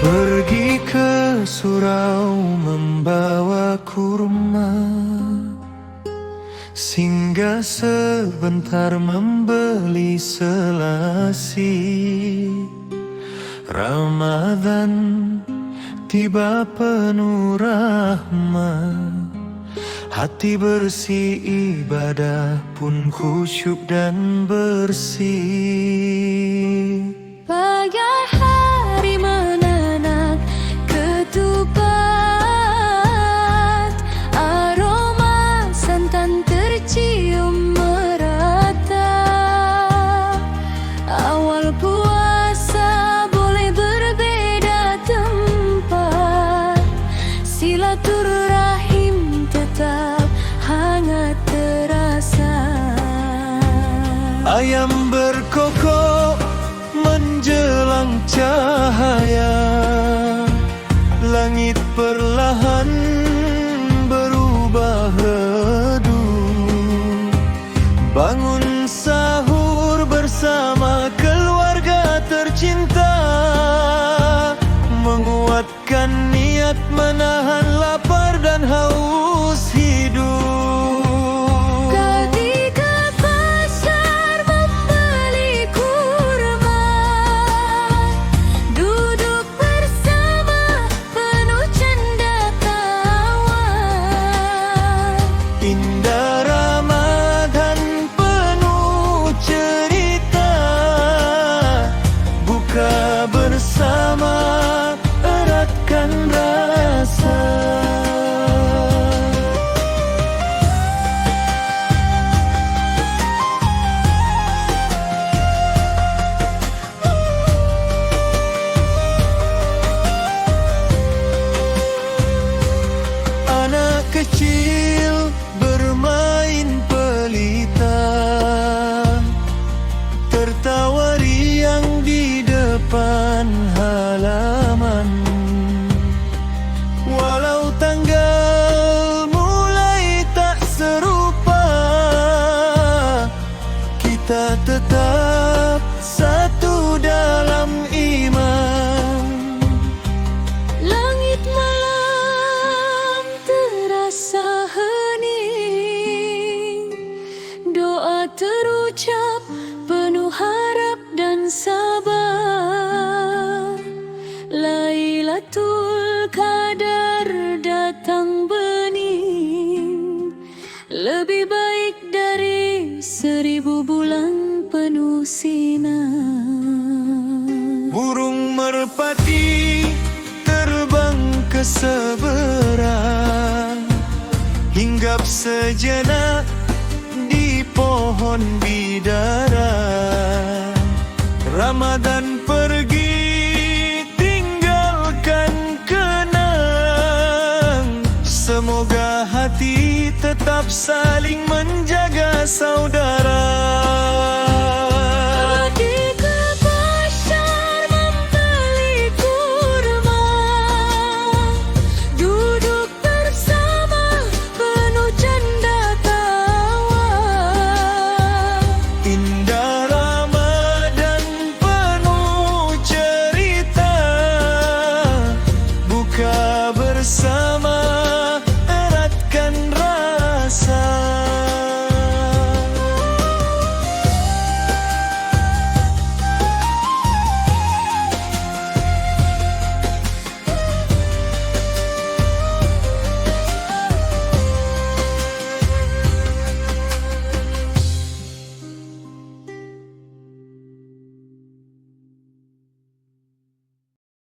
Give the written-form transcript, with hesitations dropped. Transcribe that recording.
Pergi ke surau membawa kurma, singgah sebentar membeli selasi. Ramadan tiba penuh rahmat, hati bersih ibadah pun khusyuk dan bersih. Bagai hari menanak ketupat, aroma santan tercium merata. Awal puasa boleh berbeda tempat, silaturahim tetap hangat terasa. Ayam berkokok menjelang cahaya, langit perlahan berubah redup. Bangun sahur bersama keluarga tercinta, menguatkan niat menahan lapar dan haus hidup. Indah Ramadan penuh cerita, buka bersama eratkan rasa. Anak kecil bermain pelita, tertawa riang di depan halaman. Walau tanggal mulai tak serupa, kita tetap satu dalam iman. Langit malam terasa hening, doa terucap penuh harap dan sabar. Lailatul Qadar datang bening, lebih baik dari 1000 bulan penuh sinar. Burung merpati terbang ke seberang, hinggap sejenak di pohon bidara. Ramadan pergi tinggalkan kenang, semoga hati tetap saling menjaga saudara.